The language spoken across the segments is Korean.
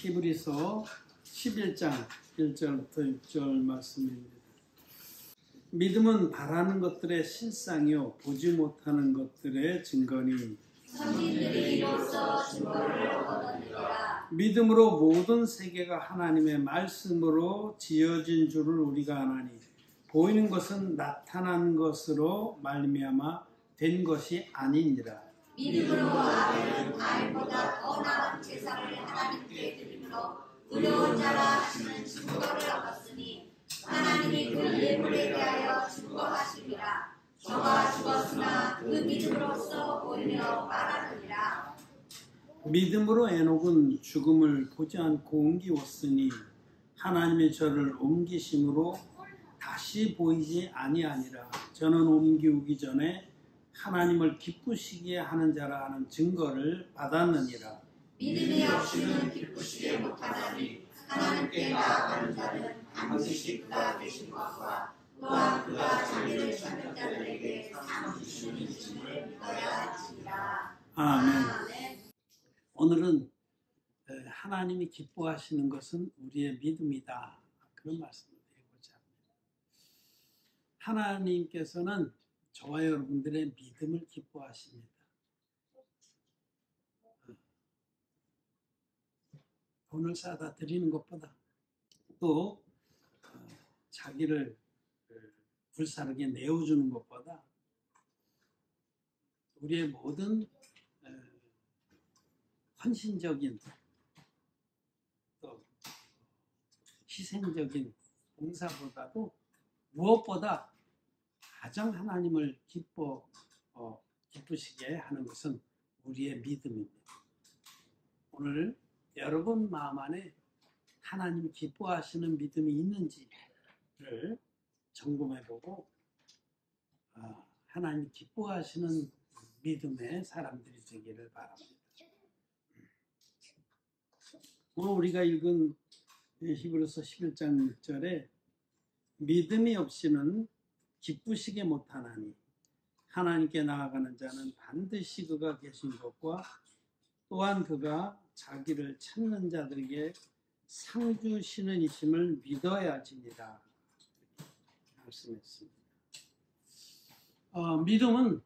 히브리서 11장 1절부터 6절 말씀입니다. 믿음은 바라는 것들의 실상이요 보지 못하는 것들의 증거니 선지들이 이로써 증거를 얻었느니라. 믿음으로 모든 세계가 하나님의 말씀으로 지어진 줄을 우리가 아나니 보이는 것은 나타난 것으로 말미암아 된 것이 아니니라. 믿음으로 아벨은 가인보다 더 나은 제사를 하나님께 드림으로 의로운 자라 하시는 증거를 얻었으니 하나님이 그 예물에 대하여 증거하시리라. 저가 죽었으나 그 믿음으로써 보이며 말하느니라. 믿음으로 에녹은 죽음을 보지 않고 옮기었으니 하나님의 저를 옮기심으로 다시 보이지 아니하니라. 저는 옮기우기 전에 하나님을 기쁘시게 하는 자라 하는 증거를 받았느니라. 믿음이 없이는 기쁘시게 못하나니 하나님께 나아가는 자는 반드시 그가 계신 것과 또한 그가 자기를 찾는 자들에게 상 주시는 이심을 믿어야 하시니라. 아멘. 오늘은 하나님이 기뻐하시는 것은 우리의 믿음이다. 그런 말씀을 드리고자 합니다. 하나님께서는 저와 여러분들의 믿음을 기뻐하십니다. 돈을 사다 드리는 것보다 또 자기를 불사르게 내어주는 것보다 우리의 모든 헌신적인 또 희생적인 봉사보다도 무엇보다 가장 하나님을 기쁘시게 하는 것은 우리의 믿음입니다. 오늘 여러분 마음 안에 하나님 기뻐하시는 믿음이 있는지를 점검해보고 하나님 기뻐하시는 믿음의 사람들이 되기를 바랍니다. 오늘 우리가 읽은 히브리서 11장 6절에 믿음이 없이는 기쁘시게 못하나니 하나님께 나아가는 자는 반드시 그가 계신 것과 또한 그가 자기를 찾는 자들에게 상 주시는 이심을 믿어야지니라 말씀했습니다. 믿음은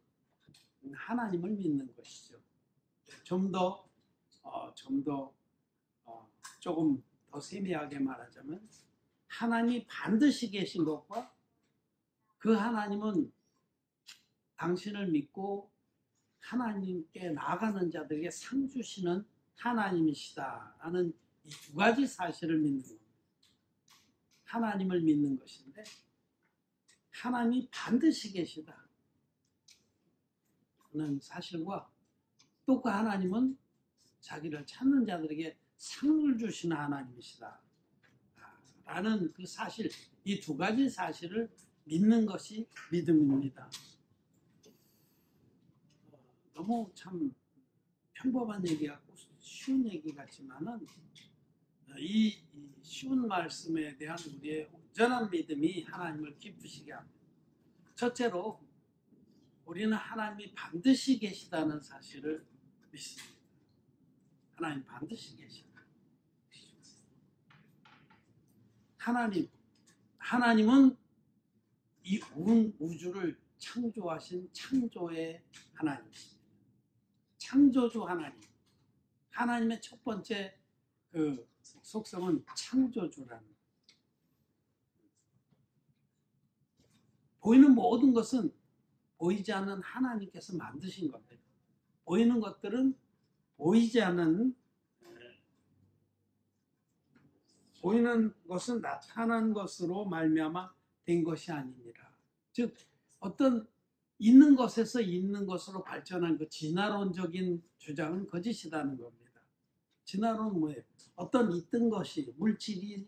하나님을 믿는 것이죠. 조금 더 세밀하게 말하자면 하나님이 반드시 계신 것과 그 하나님은 당신을 믿고 하나님께 나아가는 자들에게 상 주시는 하나님이시다라는 이 두 가지 사실을 믿는 겁니다. 하나님을 믿는 것인데 하나님이 반드시 계시다는 사실과 또 그 하나님은 자기를 찾는 자들에게 상을 주시는 하나님이시다 라는 그 사실, 이 두 가지 사실을 믿는 것이 믿음입니다. 너무 참 평범한 얘기 같고 쉬운 얘기 같지만은 이 쉬운 말씀에 대한 우리의 온전한 믿음이 하나님을 기쁘시게 합니다. 첫째로 우리는 하나님이 반드시 계시다는 사실을 믿습니다. 하나님 반드시 계시다. 하나님은 이 온 우주를 창조하신 창조의 하나님이십니다. 창조주 하나님. 하나님의 첫 번째 그 속성은 창조주라는. 보이는 모든 것은 보이지 않는 하나님께서 만드신 겁니다. 보이는 것들은 보이지 않는, 보이는 것은 나타난 것으로 말미암아 된 것이 아니니라. 즉 어떤 있는 것에서 있는 것으로 발전한 그 진화론적인 주장은 거짓이라는 겁니다. 진화론은 뭐예요? 어떤 있던 것이 물질이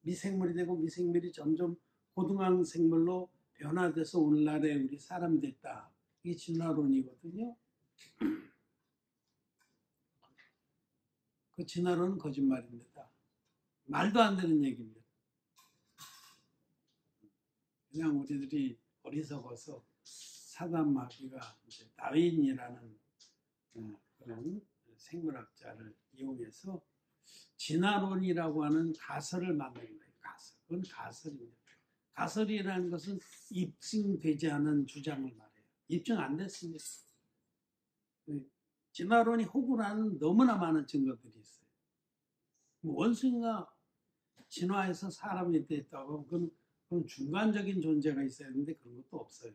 미생물이 되고 미생물이 점점 고등한 생물로 변화돼서 오늘날의 우리 사람이 됐다. 이게 진화론이거든요. 그 진화론은 거짓말입니다. 말도 안 되는 얘기입니다. 그냥 우리들이 어리석어서 사단 마귀가 이제 다윈이라는 그런 생물학자를 이용해서 진화론이라고 하는 가설을 만든 거예요. 가설. 그건 가설입니다. 가설이라는 것은 입증되지 않은 주장을 말해요. 입증 안 됐습니다. 진화론이 호구라는 너무나 많은 증거들이 있어요. 원숭이가 진화해서 사람이 됐다고 그건 중간적인 존재가 있어야 하는데 그런 것도 없어요.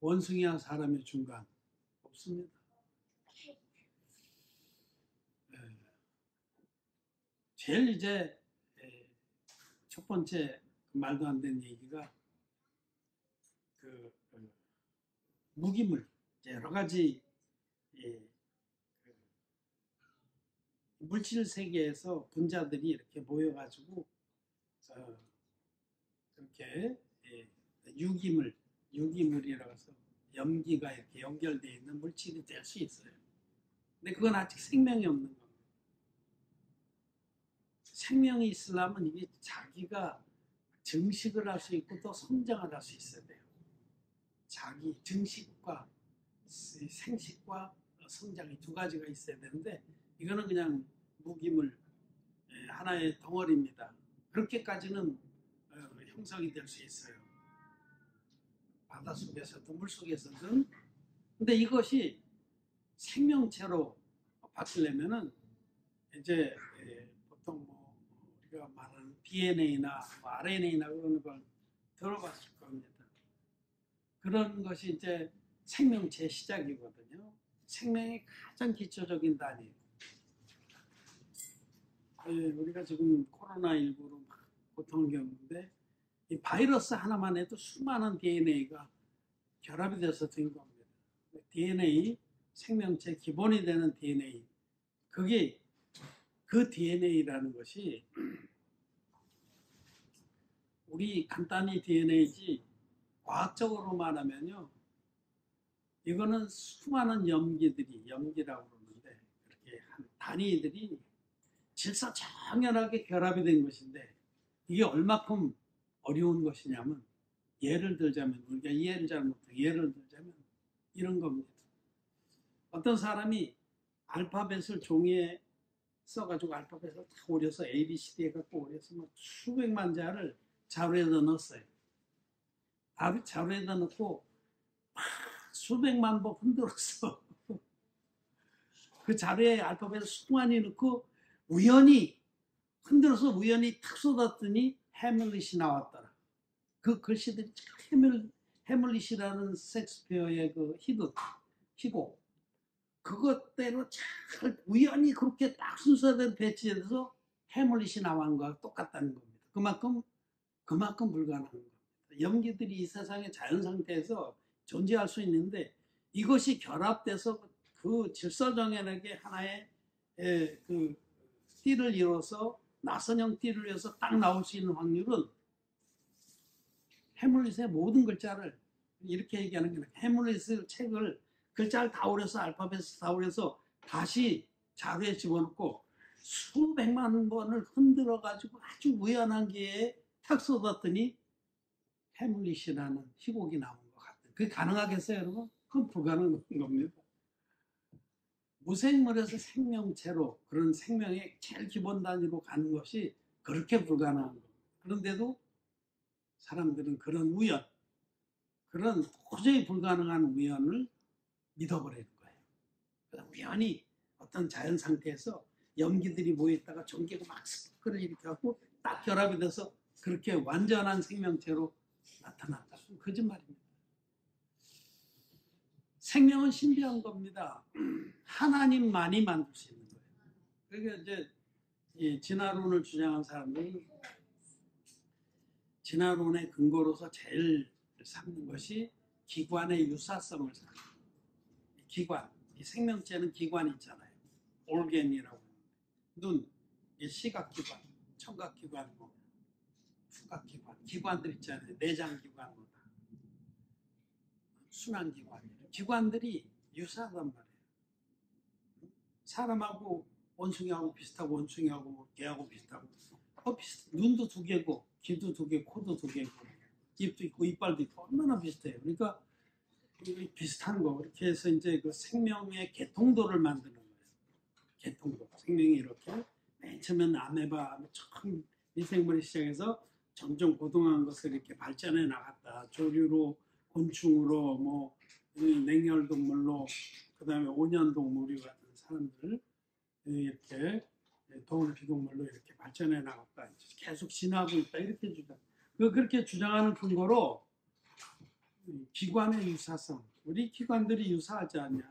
원숭이와 사람의 중간 없습니다. 제일 이제 첫 번째 말도 안 되는 얘기가 무기물 여러 가지 물질 세계에서 분자들이 이렇게 모여가지고 이렇게 유기물이라고 해서 염기가 이렇게 연결되어 있는 물질이 될 수 있어요. 근데 그건 아직 생명이 없는 겁니다. 생명이 있으려면 이게 자기가 증식을 할 수 있고 또 성장을 할 수 있어야 돼요. 자기 증식과 생식과 성장이 두 가지가 있어야 되는데 이거는 그냥 무기물 하나의 덩어리입니다. 그렇게까지는 형성이 될 수 있어요. 바닷속에서도 물속에서든. 근데 이것이 생명체로 바뀌려면은 이제 보통 뭐 우리가 말하는 DNA나 RNA나 그런 걸 들어봤을 겁니다. 그런 것이 이제 생명체의 시작이거든요. 생명의 가장 기초적인 단위. 우리가 지금 코로나19로 막 고통을 겪는데 이 바이러스 하나만 해도 수많은 DNA가 결합이 돼서 된 겁니다. DNA, 생명체 기본이 되는 DNA. 그게 그 DNA라는 것이 우리 간단히 DNA지 과학적으로 말하면요. 이거는 수많은 염기라고 그러는데 이렇게 한 단위들이 질서정연하게 결합이 된 것인데 이게 얼마큼 어려운 것이냐면 예를 들자면 우리가 이해를 잘 못해요. 예를 들자면 이런 겁니다. 어떤 사람이 알파벳을 종이에 써가지고 알파벳을 다 오려서 ABCD 해갖고 오려서 막 수백만 자를 자루에다 넣었어요. 자루에다 넣고 수백만 번 흔들었어. 그 자루에 알파벳을 수많이 넣고 우연히 흔들어서 우연히 탁 쏟았더니 해밀릿이 나왔더라. 그 글씨들이 해밀릿이라는 셰익스피어의 그 희곡 그것대로 잘 우연히 그렇게 딱 순서대로 배치돼서 해밀릿이 나온 거와 똑같다는 겁니다. 그만큼 불가능한 겁니다. 염기들이 이 세상의 자연 상태에서 존재할 수 있는데 이것이 결합돼서 그 질서정연하게 하나의 그 띠를 이뤄서 나선형 띠를 이뤄서 딱 나올 수 있는 확률은 해밀릿의 모든 글자를 이렇게 얘기하는 게 해밀릿의 책을 글자를 다 오려서 알파벳을 다 오려서 다시 자루에 집어넣고 수백만 번을 흔들어 가지고 아주 우연한 기회에 탁 쏟았더니 해밀릿이라는 희곡이 나온 것 같아요. 그게 가능하겠어요, 여러분? 그건 불가능한 겁니다. 무생물에서 생명체로 그런 생명의 제일 기본 단위로 가는 것이 그렇게 불가능한 겁니다. 그런데도 사람들은 그런 도저히 불가능한 우연을 믿어버리는 거예요. 우연히 어떤 자연 상태에서 염기들이 모여있다가 전기가 막 스파크를 일으켜갖고 딱 결합이 돼서 그렇게 완전한 생명체로 나타났다. 거짓말입니다. 생명은 신비한 겁니다. 하나님만이 만들 수 있는 거예요. 그러니까 이제 이 진화론을 주장한 사람들은 진화론의 근거로서 제일 삼는 것이 기관의 유사성을 삼는 기관, 이 생명체는 기관이 있잖아요. 올겐이라고 눈, 시각기관, 청각기관, 후각기관, 기관들 있잖아요. 내장기관, 순환기관, 기관들이 유사하단 말이에요. 사람하고 원숭이하고 비슷하고 원숭이하고 개하고 비슷하고 눈도 두 개고 귀도 두 개, 코도 두 개고 입도 있고 이빨도 있고 얼마나 비슷해요. 그러니까 비슷한 거 이렇게 해서 이제 그 생명의 개통도를 만드는 거예요. 개통도 생명이 이렇게 처음엔 아메바 처음 미생물이 시작해서 점점 고등한 것을 이렇게 발전해 나갔다. 조류로, 곤충으로, 뭐 냉혈동물로, 그다음에 온연동물이 같은 사람들 이렇게 동물피동물로 이렇게 발전해 나갔다. 계속 진화하고 있다 이렇게 주장. 그렇게 주장하는 근거로 기관의 유사성, 우리 기관들이 유사하지 않냐.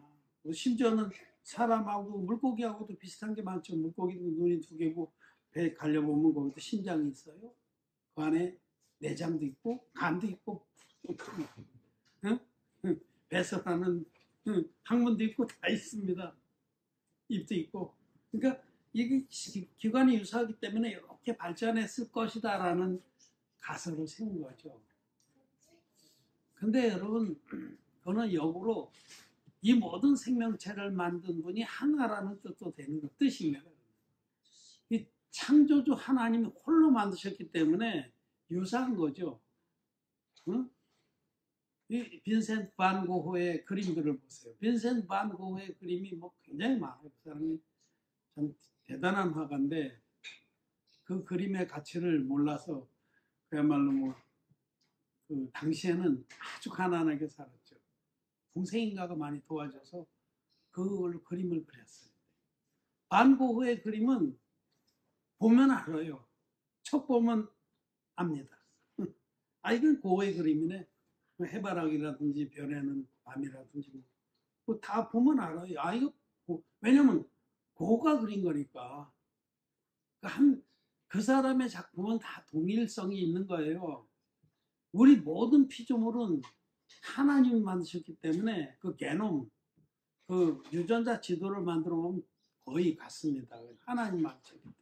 심지어는 사람하고 물고기하고도 비슷한 게 많죠. 물고기도 눈이 두 개고 배 갈려보면 거기도 심장이 있어요. 그 안에 내장도 있고 간도 있고 응? 배에서 나는 항문도 있고 다 있습니다. 입도 있고. 그러니까 이게 기관이 유사하기 때문에 이렇게 발전했을 것이다라는 가설을 세운 거죠. 근데 여러분, 그거는 역으로 이 모든 생명체를 만든 분이 하나라는 뜻도 되는 뜻입니다. 이 창조주 하나님이 홀로 만드셨기 때문에 유사한 거죠. 응? 이 빈센트 반 고흐의 그림들을 보세요. 빈센트 반 고흐의 그림이 뭐 굉장히 많아요. 그 사람이 참 대단한 화가인데 그 그림의 가치를 몰라서 그야말로 뭐 그 당시에는 아주 가난하게 살았죠. 동생인가가 많이 도와줘서 그걸로 그림을 그렸어요. 반 고흐의 그림은 보면 알아요. 첫 보면 압니다. 아, 이건 고흐의 그림이네. 해바라기라든지 별에는 밤이라든지 뭐 다 보면 알아요. 아, 이거 왜냐면 고흐가 그린 거니까. 그 사람의 작품은 다 동일성이 있는 거예요. 우리 모든 피조물은 하나님이 만드셨기 때문에 그 게놈, 그 유전자 지도를 만들어 보면 거의 같습니다. 하나님 만드셨기 때문에.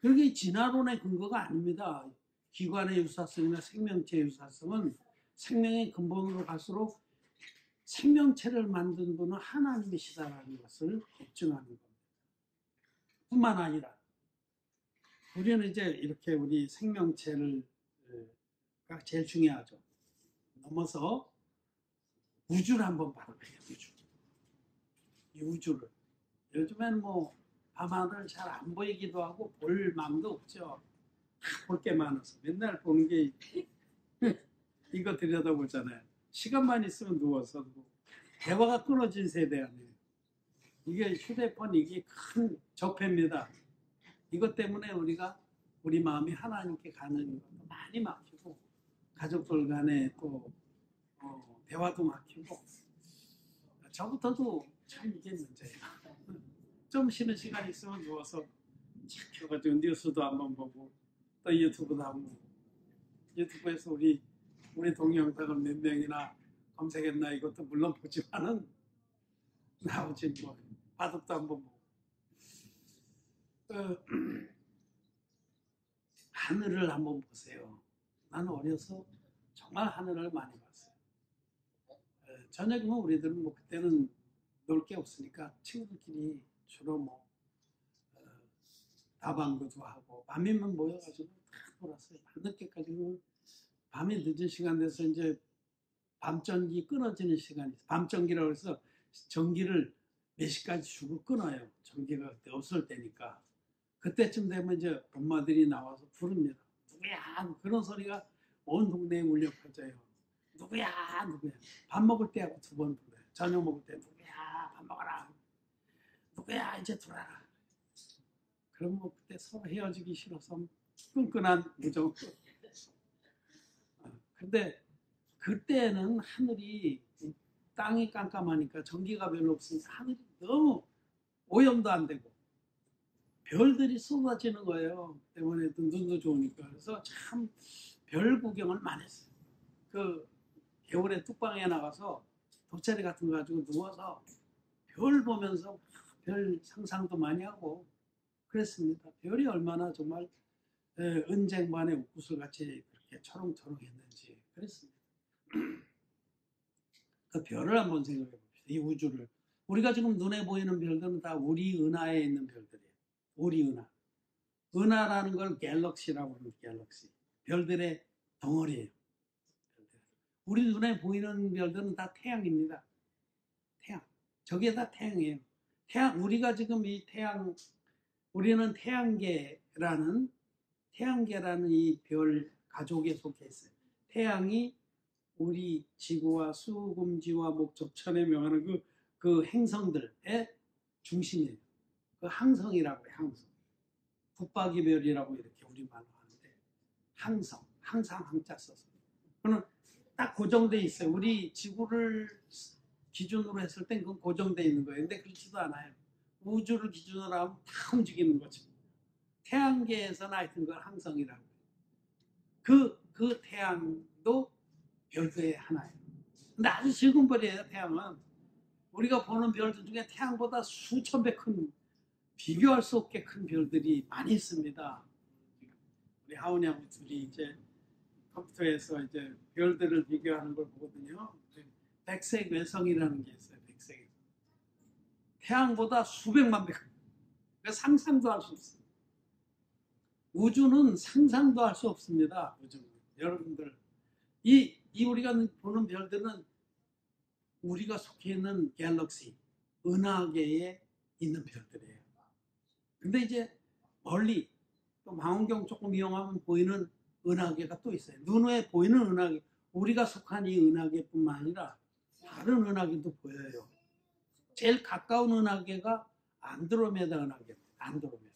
그게 진화론의 근거가 아닙니다. 기관의 유사성이나 생명체의 유사성은 생명의 근본으로 갈수록 생명체를 만든 분은 하나님이시다라는 것을 입증하는 겁니다. 뿐만 아니라 우리는 이제 이렇게 우리 생명체를 제일 중요하죠. 넘어서 우주를 한번 바라봐요. 이 우주를. 요즘엔 뭐 밤하늘 잘 안 보이기도 하고 볼 마음도 없죠. 볼 게 많아서 맨날 보는 게 이거 들여다보잖아요. 시간만 있으면 누워서 대화가 끊어진 세대 아니에요. 이게 휴대폰 이게 큰 적폐입니다. 이것 때문에 우리 마음이 하나님께 가는 것도 많이 막히고 가족들 간에 또 대화도 막히고 저부터도 참 이게 문제예요. 좀 쉬는 시간 있으면 누워서 착 켜가지고 뉴스도 한번 보고 또 유튜브도 한번 보고 유튜브에서 우리 동영상을 몇 명이나 검색했나 이것도 물론 보지만은 나오지 뭐 바둑도 한번 보고 하늘을 한번 보세요. 나는 어려서 정말 하늘을 많이 봤어요. 저녁이면 우리들은 뭐 그때는 놀 게 없으니까 친구들끼리 주로 뭐 다방구도 하고 밤이면 모여가지고 다 놀았어요. 밤늦게까지 밤이 늦은 시간 돼서 이제 밤전기 끊어지는 시간이 있어요. 밤전기라고 해서 전기를 몇 시까지 주고 끊어요. 전기가 없을 때니까. 그때쯤 되면 이제 엄마들이 나와서 부릅니다. 누구야? 그런 소리가 온 동네에 울려 퍼져요. 누구야? 누구야? 밥 먹을 때하고 두 번 불러요. 저녁 먹을 때 누구야? 밥 먹어라. 누구야? 이제 들어와라. 그럼 뭐 그때 서로 헤어지기 싫어서 끈끈한 우정. 근데 그때는 하늘이 땅이 깜깜하니까 전기가 별로 없으니까 하늘이 너무 오염도 안 되고 별들이 쏟아지는 거예요. 때문에 눈도 좋으니까. 그래서 참 별 구경을 많이 했어요. 그 겨울에 뚝방에 나가서 돗자리 같은 거 가지고 누워서 별 보면서 별 상상도 많이 하고 그랬습니다. 별이 얼마나 정말 은쟁반의 옥구슬 같이 그렇게 초롱초롱했는지 그랬습니다. 그 별을 한번 생각해 봅시다. 이 우주를. 우리가 지금 눈에 보이는 별들은 다 우리 은하에 있는 별들이에요. 우리 은하. 은하라는 걸 갤럭시라고 합니다. 갤럭시. 별들의 덩어리예요. 우리 눈에 보이는 별들은 다 태양입니다. 태양. 저게 다 태양이에요. 우리가 지금 이 태양 우리는 태양계라는 이 별 가족에 속해 있어요. 태양이 우리 지구와 수금지와 목적천에 명하는 그 행성들의 중심이에요. 그 항성이라고 해요. 항성. 붙박이별이라고 이렇게 우리말로 하는데 항성, 항상 항자 써서. 그는 딱 고정돼 있어요. 우리 지구를 기준으로 했을 땐 그건 고정돼 있는 거예요. 근데 그렇지도 않아요. 우주를 기준으로 하면 다 움직이는 거죠. 태양계에서는 하여튼 그걸 항성이라고 해요. 그 태양도 별들의 하나예요. 근데 아주 적은 별이에요. 태양은 우리가 보는 별들 중에 태양보다 수천 배 큰, 비교할 수 없게 큰 별들이 많이 있습니다. 우리 하은이하고 둘이 이제 컴퓨터에서 이제 별들을 비교하는 걸 보거든요. 백색 외성이라는 게 있어요. 백색. 태양보다 수백만 배 큰. 그러니까 상상도 할 수 없어요. 우주는 상상도 할 수 없습니다. 우주는. 여러분들. 이 우리가 보는 별들은 우리가 속해 있는 갤럭시, 은하계에 있는 별들이에요. 근데 이제 멀리 또 망원경 조금 이용하면 보이는 은하계가 또 있어요. 눈에 보이는 은하계, 우리가 속한 이 은하계뿐만 아니라 다른 은하계도 보여요. 제일 가까운 은하계가 안드로메다 은하계입니다. 안드로메다.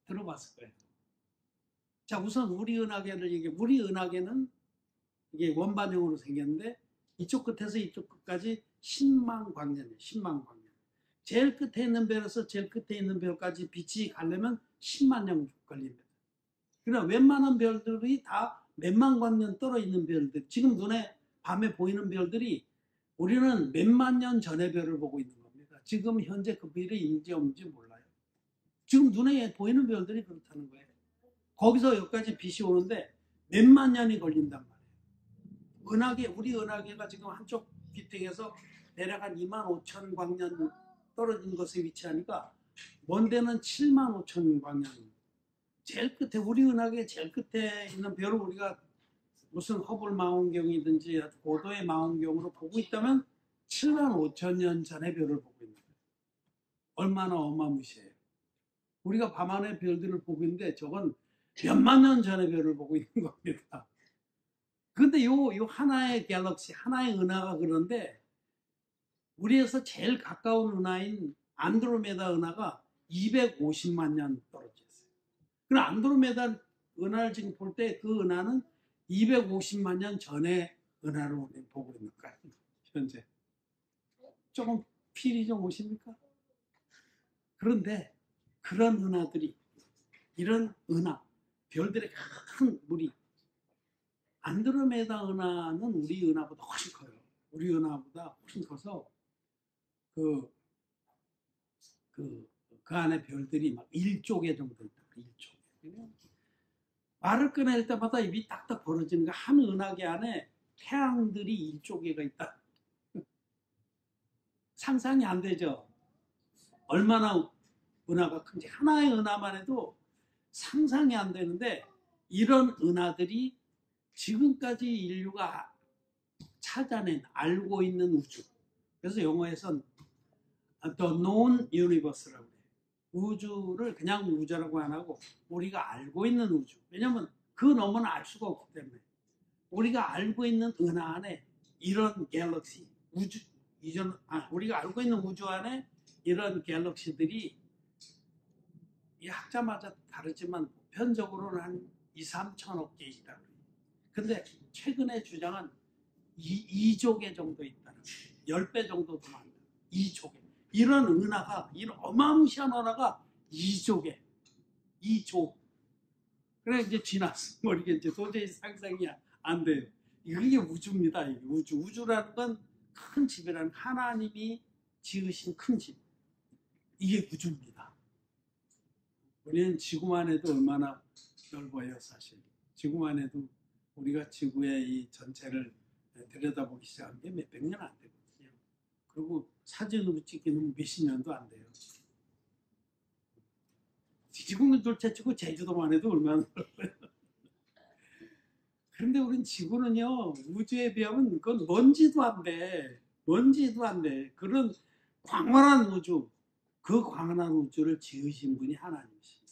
들어봤을 거예요. 자, 우선 우리 은하계를 얘기해. 우리 은하계는 이게 원반형으로 생겼는데 이쪽 끝에서 이쪽 끝까지 10만 광년이에요. 10만 광년. 제일 끝에 있는 별에서 제일 끝에 있는 별까지 빛이 가려면 10만 년 걸립니다. 그러나 웬만한 별들이 다 몇만 광년 떨어 있는 별들, 지금 눈에 밤에 보이는 별들이 우리는 몇만 년 전의 별을 보고 있는 겁니다. 지금 현재 그 별이 있는지 없는지 몰라요. 지금 눈에 보이는 별들이 그렇다는 거예요. 거기서 여기까지 빛이 오는데 몇만 년이 걸린단 말이에요. 우리 은하계가 지금 한쪽 귀퉁에서 대략 한 2만 5천 광년 떨어진 것에 위치하니까 먼 데는 7만 5천 광년. 제일 끝에, 우리 은하계 제일 끝에 있는 별을 우리가 무슨 허블 망원경이든지 고도의 망원경으로 보고 있다면 7만 5천 년 전의 별을 보고 있는 거예요. 얼마나 어마무시해요. 우리가 밤하늘 별들을 보고 있는데 저건 몇만 년 전의 별을 보고 있는 겁니다. 근데 요 하나의 갤럭시, 하나의 은하가 그런데 우리에서 제일 가까운 은하인 안드로메다 은하가 250만 년 떨어져 있어요. 그럼 안드로메다 은하를 지금 볼 때 그 은하는 250만 년 전의 은하를 우리 보고 있는 거예요. 현재. 조금 필이 좀 오십니까? 그런데 그런 은하들이, 이런 은하, 별들의 큰 무리, 안드로메다 은하는 우리 은하보다 훨씬 커요. 우리 은하보다 훨씬 커서 그 안에 별들이 막 1조 개 정도 있다. 1조 개. 말을 꺼낼 때마다 입이 딱딱 벌어지는 거. 한 은하계 안에 태양들이 1조 개가 있다. 상상이 안 되죠. 얼마나 은하가 큰지. 하나의 은하만 해도 상상이 안 되는데 이런 은하들이 지금까지 인류가 찾아낸, 알고 있는 우주. 그래서 영어에선 The Known Universe라고 해요. 우주를 그냥 우주라고 안 하고 우리가 알고 있는 우주. 왜냐하면 그 너무나 알 수가 없기 때문에. 우리가 알고 있는 은하 안에 이런 갤럭시, 우리가 알고 있는 우주 안에 이런 갤럭시들이, 이 학자마다 다르지만 보편적으로는 한 2, 3천억 개 있다. 근데 최근에 주장은 2조 개 정도 있다는 거예요. 10배 정도 더 많다. 2조 개. 이런 은하가, 이런 어마무시한 은하가 2조 개. 2조. 그래 이제 지났어. 이게 이제 도저히 상상이 안 돼요. 이게 우주입니다. 이게 우주. 우주라는 건 큰 집이라는, 하나님이 지으신 큰 집. 이게 우주입니다. 우리는 지구만 해도 얼마나 넓어요, 사실. 지구만 해도 우리가 지구의 이 전체를 들여다보기 시작한 게 몇백 년 안 되거든요. 그리고 사진으로 찍기는 몇십 년도 안 돼요. 지구는 둘째 치고 제주도만 해도 얼마나 넓어요. 그런데 우린 지구는요, 우주에 비하면 그건 먼지도 안 돼. 먼지도 안 돼. 그런 광활한 우주, 그 광활한 우주를 지으신 분이 하나님이시.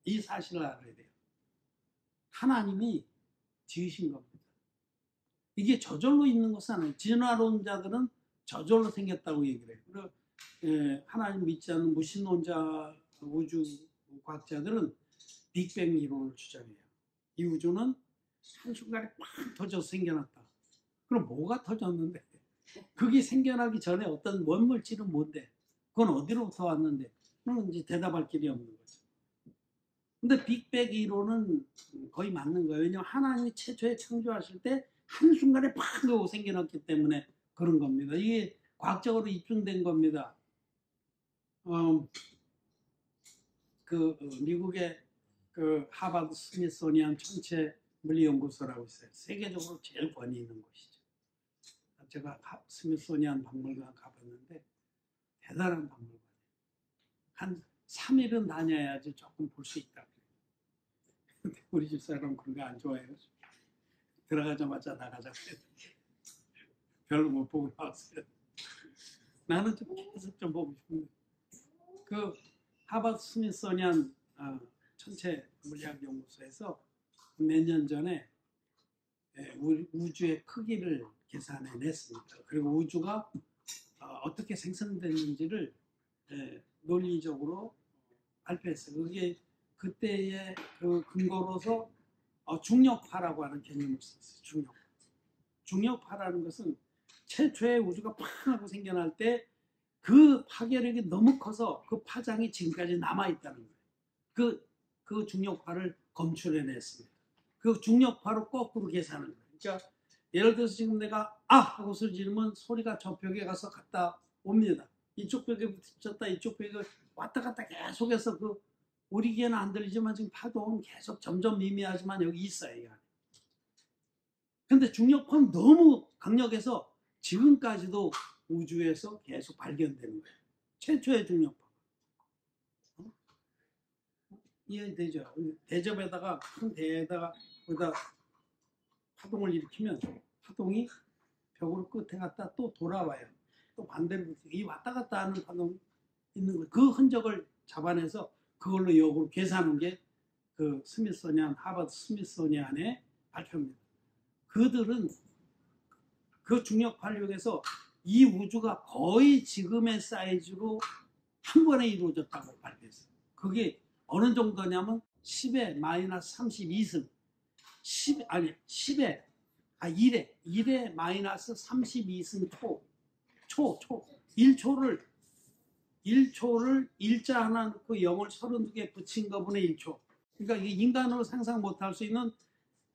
이 사실을 알아야 돼요. 하나님이 지으신 겁니다. 이게 저절로 있는 것은 아니에요. 진화론자들은 저절로 생겼다고 얘기를 해요. 그리고 하나님 믿지 않는 무신론자 우주 과학자들은 빅뱅 이론을 주장해요. 이 우주는 한순간에 팍 터져서 생겨났다. 그럼 뭐가 터졌는데? 그게 생겨나기 전에 어떤 원물질은 뭔데? 그건 어디로부터 왔는데? 그건 이제 대답할 길이 없는 거죠. 근데 빅뱅 이론은 거의 맞는 거예요. 왜냐하면 하나님이 최초에 창조하실 때 한순간에 팍 하고 생겨났기 때문에 그런 겁니다. 이게 과학적으로 입증된 겁니다. 미국의 하버드 스미소니안 천체 물리연구소라고 있어요. 세계적으로 제일 권위 있는 곳이죠. 제가 스미소니안 박물관 가봤는데 대단한 박물관이에요. 한 3일은 다녀야지 조금 볼 수 있다. 근데 우리 집사람은 그런 거 안 좋아해요. 들어가자마자 나가자고 해요. 별로 못 보고 나왔어요. 나는 좀 계속 좀 보고 싶은데 하버드 스미소니안 천체 물리학 연구소에서 몇 년 전에 우주의 크기를 계산해 냈습니다. 그리고 우주가 어떻게 생성됐는지를 논리적으로 발표했어요. 그게 그때의 그 근거로서 중력파라고 하는 개념을 썼어요. 중력파라는 것은 최초의 우주가 팡 하고 생겨날 때 그 파괴력이 너무 커서 그 파장이 지금까지 남아있다는 거예요. 그 중력파를 검출해냈습니다. 그 중력파로 거꾸로 계산하는 거예요. 그러니까 예를 들어서 지금 내가 하고 소리 지르면 소리가 저 벽에 가서 갔다 옵니다. 이쪽 벽에 부딪혔다 이쪽 벽에 왔다 갔다 계속해서 우리 귀에는 안 들리지만 지금 파동은 계속 점점 미미하지만 여기 있어요. 이 안에. 근데 중력파는 너무 강력해서 지금까지도 우주에서 계속 발견되는 거예요. 최초의 중력파. 이해되죠? 대접에다가 큰 대에다가 거기다 파동을 일으키면 파동이 벽으로 끝에 갔다 또 돌아와요. 또 반대로 이 왔다 갔다 하는 파동 있는 거. 그 흔적을 잡아내서 그걸로 역으로 계산한 게 그 하버드 스미소니안의 발표입니다. 그들은 그 중력파를 이용해서 이 우주가 거의 지금의 사이즈로 한 번에 이루어졌다고 발표했어요. 그게 어느 정도냐면 10의 마이너스 32승 1의 마이너스 32승 초 1초를 일자 하나 넣고 0을 32개 붙인 것분의 1초. 그러니까 이게 인간으로 상상 못할 수 있는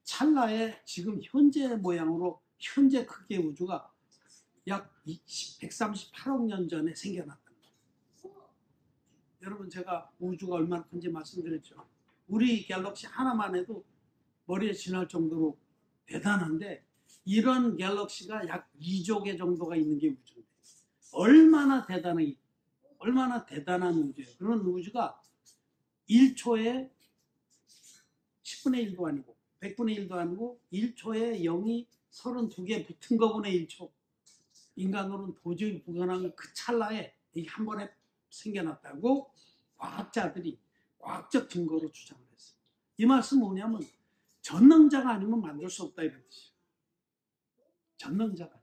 찰나의 지금 현재 모양으로 현재 크기의 우주가 약 138억 년 전에 생겨났다는 거예요. 여러분 제가 우주가 얼마나 큰지 말씀드렸죠. 우리 갤럭시 하나만 해도 머리에 지날 정도로 대단한데 이런 갤럭시가 약 2조 개 정도가 있는 게 우주인데 얼마나 대단한 우주예요. 그런 우주가 1초에 10분의 1도 아니고 100분의 1도 아니고 1초에 0이 32개 붙은 거분의 1초. 인간으로는 도저히 불가능한 그 찰나에 이게 한 번에 생겨났다고 과학자들이 과학적 증거로 주장을 했어요. 이 말씀은 뭐냐면 전능자가 아니면 만들 수 없다 이런 뜻이에요. 전능자가.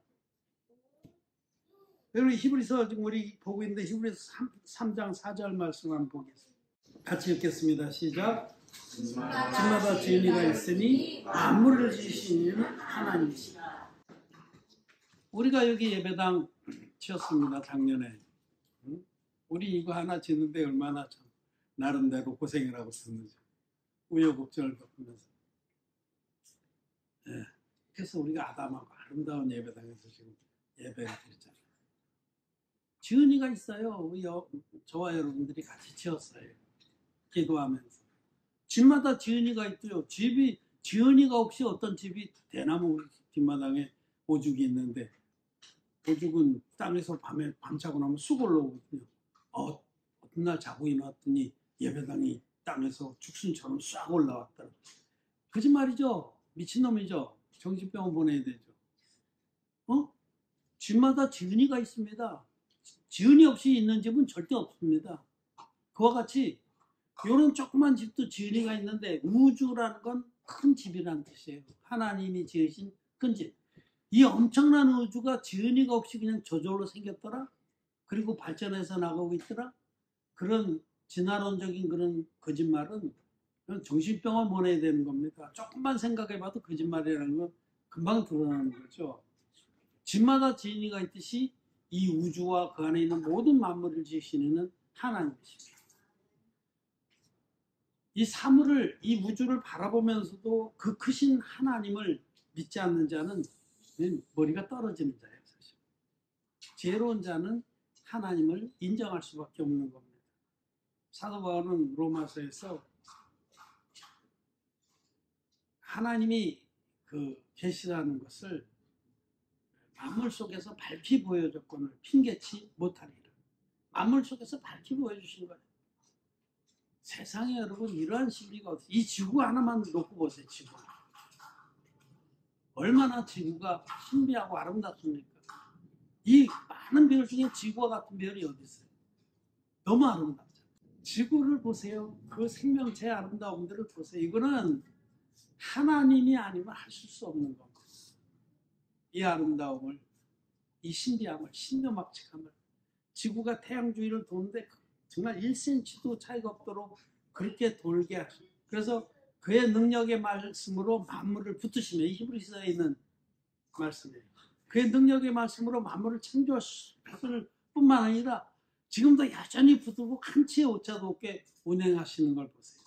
여러분 히브리서 지금 우리 보고 있는데 히브리서 3장 4절 말씀 한번 보겠습니다. 같이 읽겠습니다. 시작. 집마다 주인이가 있으니 만물을 지으신 이는 하나님이시다. 우리가 여기 예배당 지었습니다. 작년에. 우리 이거 하나 짓는데 얼마나 참 나름대로 고생을 하고 있었는지 우여곡절을 겪으면서. 네. 그래서 우리가 아담하고 아름다운 예배당에서 지금 예배를 드렸잖아요. 지은이가 있어요. 저와 여러분들이 같이 지었어요. 기도하면서. 집마다 지은이가 있고요. 지은이가 없이 어떤 집이 대나무 뒷마당에 오죽이 있는데 오죽은 땅에서 밤자고 나면 쑥 올라오거든요. 어떤 날 자고 일어났더니 예배당이 땅에서 죽순처럼 싹 올라왔다. 거짓말이죠. 미친놈이죠. 정신병원 보내야 되죠. 집마다 지은이가 있습니다. 지은이 없이 있는 집은 절대 없습니다. 그와 같이 이런 조그만 집도 지은이가 있는데 우주라는 건 큰 집이란 뜻이에요. 하나님이 지으신 큰 집. 이 엄청난 우주가 지은이가 없이 그냥 저절로 생겼더라? 그리고 발전해서 나가고 있더라? 그런 진화론적인 그런 거짓말은 그냥 정신병원 보내야 되는 겁니다. 조금만 생각해봐도 거짓말이라는 건 금방 드러나는 거죠. 집마다 지은이가 있듯이 이 우주와 그 안에 있는 모든 만물을 지으시는 하나님이십니다. 이 사물을, 이 우주를 바라보면서도 그 크신 하나님을 믿지 않는 자는 머리가 떨어지는 자예요, 사실. 지혜로운 자는 하나님을 인정할 수밖에 없는 겁니다. 사도 바울은 로마서에서 하나님이 계시라는 것을 만물 속에서 밝히 보여줬거늘 핑계치 못하리라. 만물 속에서 밝히 보여주신 거예요. 세상에 여러분 이러한 진리가 어디? 이 지구 하나만 놓고 보세요. 지구. 얼마나 지구가 신비하고 아름답습니까? 이 많은 별 중에 지구와 같은 별이 어디 있어요? 너무 아름답죠. 지구를 보세요. 그 생명체의 아름다움들을 보세요. 이거는 하나님이 아니면 하실 수 없는 겁니다. 이 아름다움을, 이 신비함을, 신묘막측함을, 지구가 태양 주위를 도는데 정말 1cm도 차이가 없도록 그렇게 돌게 하시고, 그래서 그의 능력의 말씀으로 만물을 붙드시며, 이 히브리서에 있는 말씀이에요. 그의 능력의 말씀으로 만물을 창조하실 뿐만 아니라 지금도 여전히 붙들고 한치의 오차도 없게 운행하시는 걸 보세요.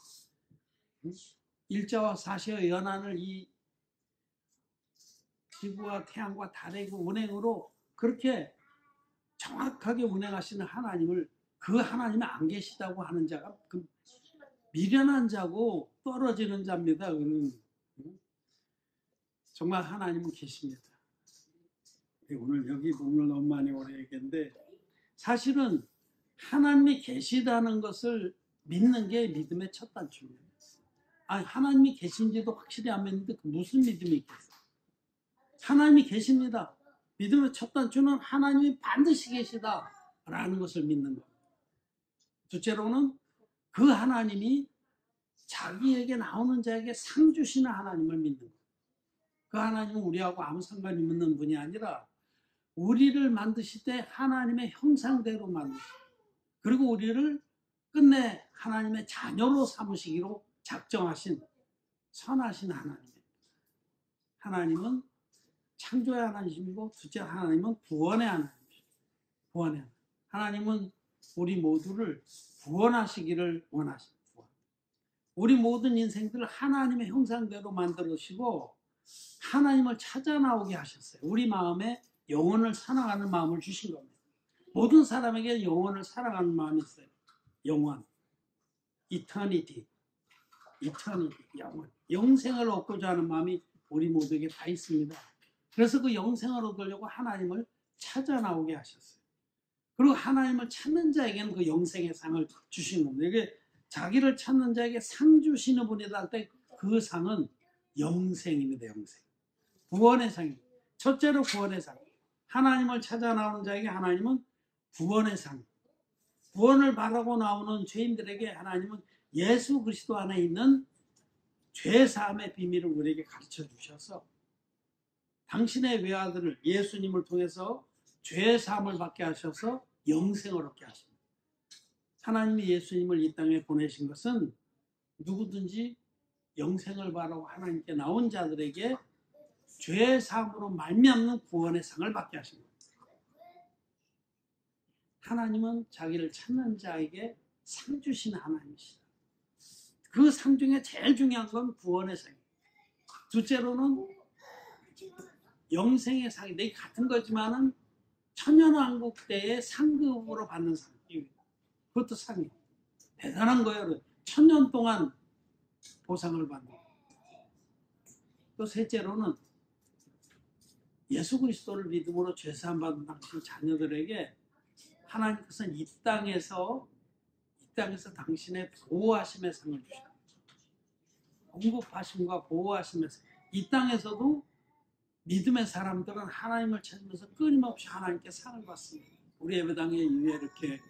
일자와 사시의 연한을 이 지구와 태양과 달의 그 운행으로 그렇게 정확하게 운행하시는 하나님을, 그 하나님이 안 계시다고 하는 자가 그 미련한 자고 떨어지는 자입니다. 그는 정말 하나님은 계십니다. 오늘 여기 부분을 너무 많이 오래 얘기했는데, 사실은 하나님이 계시다는 것을 믿는 게 믿음의 첫 단추입니다. 아니, 하나님이 계신지도 확실히 안 믿는데 무슨 믿음이 있겠어요? 하나님이 계십니다. 믿음의 첫 단추는 하나님이 반드시 계시다라는 것을 믿는 겁니다. 둘째로는 그 하나님이 자기에게 나오는 자에게 상 주시는 하나님을 믿는 거예요. 그 하나님은 우리하고 아무 상관이 없는 분이 아니라 우리를 만드실 때 하나님의 형상대로 만드시고, 그리고 우리를 끝내 하나님의 자녀로 삼으시기로 작정하신 선하신 하나님입니다. 하나님은 창조의 하나님이시고, 둘째 하나님은 구원의 하나님이십니다. 구원의 하나님. 하나님은 우리 모두를 구원하시기를 원하십니다. 우리 모든 인생들을 하나님의 형상대로 만들으시고 하나님을 찾아 나오게 하셨어요. 우리 마음에 영혼을 사랑하는 마음을 주신 겁니다. 모든 사람에게 영혼을 사랑하는 마음이 있어요. 영원, eternity, 영원, 영생을 얻고자 하는 마음이 우리 모두에게 다 있습니다. 그래서 그 영생을 얻으려고 하나님을 찾아 나오게 하셨어요. 그리고 하나님을 찾는 자에게는 그 영생의 상을 주신 겁니다. 이게 자기를 찾는 자에게 상 주시는 분이다 할 때 그 상은 영생입니다. 영생. 구원의 상입니다. 첫째로 구원의 상. 하나님을 찾아 나오는 자에게 하나님은 구원의 상. 구원을 바라고 나오는 죄인들에게 하나님은 예수 그리스도 안에 있는 죄사함의 비밀을 우리에게 가르쳐 주셔서 당신의 외아들을 예수님을 통해서 죄사함을 받게 하셔서 영생을 얻게 하십니다. 하나님이 예수님을 이 땅에 보내신 것은 누구든지 영생을 바라고 하나님께 나온 자들에게 죄사함으로 말미암는 구원의 상을 받게 하십니다. 하나님은 자기를 찾는 자에게 상 주시는 하나님이시다. 그 상 중에 제일 중요한 건 구원의 상입니다. 둘째로는 영생의 상인데 같은 거지만은 천년왕국 때의 상급으로 받는 상입니다. 그것도 상이에요. 대단한 거예요. 천년 동안 보상을 받는. 또 셋째로는 예수 그리스도를 믿음으로 죄사함 받은 당신 자녀들에게 하나님께서는 이 땅에서 당신의 보호하심의 상을 주십니다. 공급하심과 보호하심의 상. 이 땅에서도 믿음의 사람들은 하나님을 찾으면서 끊임없이 하나님께 상을 받습니다. 우리 예배당에 이렇게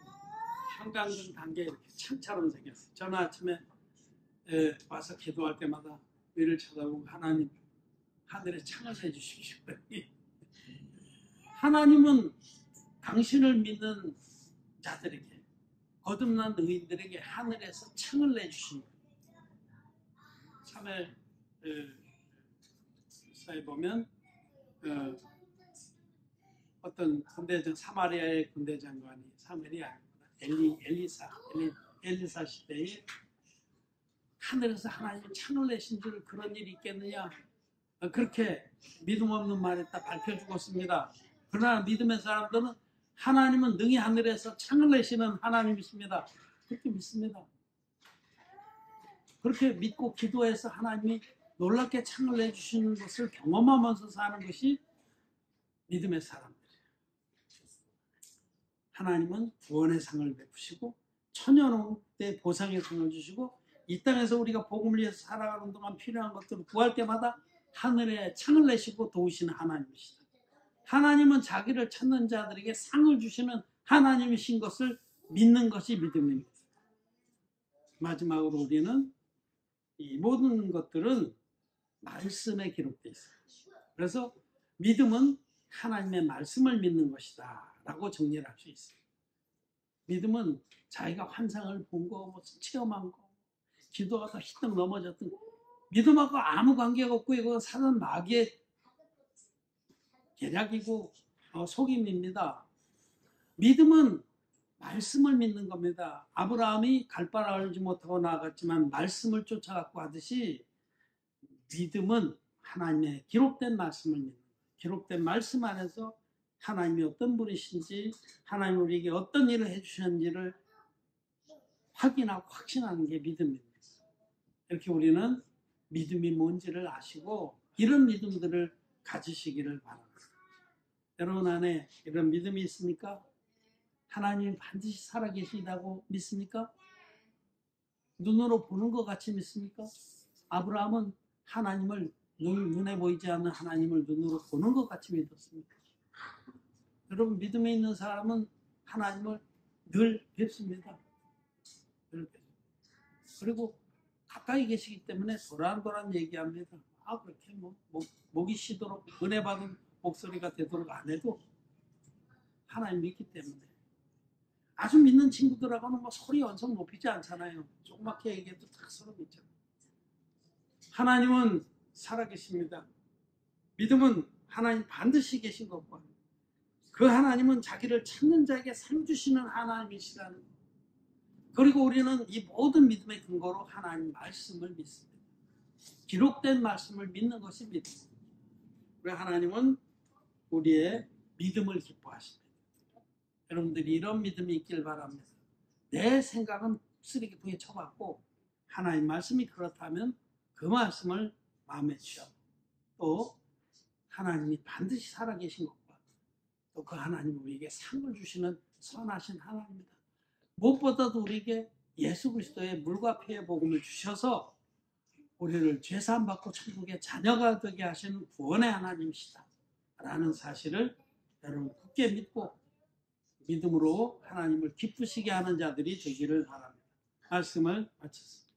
형광등 단계 이렇게 창처럼 생겼어요. 저는 아침에 와서 기도할 때마다 위를 쳐다보고 하나님 하늘에 창을 해주십시오. 하나님은 당신을 믿는 자들에게 거듭난 의인들에게 하늘에서 창을 내주십니다. 3회 사에 보면 어떤 군대장 사마리아의 군대장관이 사마리아 엘리사 시대에 하늘에서 하나님 창을 내신 줄 그런 일이 있겠느냐, 그렇게 믿음 없는 말에다 밝혀 죽었습니다. 그러나 믿음의 사람들은 하나님은 능히 하늘에서 창을 내시는 하나님이십니다. 그렇게 믿습니다. 그렇게 믿고 기도해서 하나님이 놀랍게 창을 내주시는 것을 경험하면서 사는 것이 믿음의 사람들이에요. 하나님은 구원의 상을 베푸시고 천연옥대 보상의 상을 주시고 이 땅에서 우리가 복음을 위해서 살아가는 동안 필요한 것들을 구할 때마다 하늘에 창을 내시고 도우시는 하나님이시다. 하나님은 자기를 찾는 자들에게 상을 주시는 하나님이신 것을 믿는 것이 믿음입니다. 마지막으로 우리는 이 모든 것들은 말씀에 기록되어 있어요. 그래서 믿음은 하나님의 말씀을 믿는 것이다 라고 정리를 할 수 있어요. 믿음은 자기가 환상을 본 거, 무슨 체험한 거, 기도하다 휘떡 넘어졌던 믿음하고 아무 관계가 없고 이거 사는 마귀의 계략이고 속임입니다. 믿음은 말씀을 믿는 겁니다. 아브라함이 갈 바를 알지 못하고 나아갔지만 말씀을 쫓아갖고 하듯이 믿음은 하나님의 기록된 말씀을 믿는 거예요. 기록된 말씀 안에서 하나님이 어떤 분이신지, 하나님이 우리에게 어떤 일을 해주셨는지를 확인하고 확신하는 게 믿음입니다. 이렇게 우리는 믿음이 뭔지를 아시고 이런 믿음들을 가지시기를 바랍니다. 여러분 안에 이런 믿음이 있습니까? 하나님이 반드시 살아계시다고 믿습니까? 눈으로 보는 것 같이 믿습니까? 아브라함은 하나님을 눈에 보이지 않는 하나님을 눈으로 보는 것 같이 믿었습니다. 여러분 믿음에 있는 사람은 하나님을 늘 뵙습니다. 늘 뵙습니다. 그리고 가까이 계시기 때문에 도란도란 얘기합니다. 그렇게 목이 쉬도록 은혜 받은 목소리가 되도록 안 해도 하나님 믿기 때문에. 아주 믿는 친구들하고는 소리 언성 높이지 않잖아요. 조그맣게 얘기해도 다 서로 믿잖아요. 하나님은 살아계십니다. 믿음은 하나님 반드시 계신 것과 그 하나님은 자기를 찾는 자에게 상 주시는 하나님이시라는 것. 그리고 우리는 이 모든 믿음의 근거로 하나님 말씀을 믿습니다. 기록된 말씀을 믿는 것이 믿음입니다. 우리 하나님은 우리의 믿음을 기뻐하십니다. 여러분들이 이런 믿음이 있길 바랍니다. 내 생각은 쓰레기통에 쳐박고 하나님 말씀이 그렇다면 그 말씀을 마음에 취하고 또 하나님이 반드시 살아계신 것과 또 그 하나님 우리에게 상을 주시는 선하신 하나님입니다. 무엇보다도 우리에게 예수 그리스도의 물과 피의 복음을 주셔서 우리를 죄사함 받고 천국의 자녀가 되게 하시는 구원의 하나님이시다 라는 사실을 여러분 굳게 믿고 믿음으로 하나님을 기쁘시게 하는 자들이 되기를 바랍니다. 말씀을 마쳤습니다.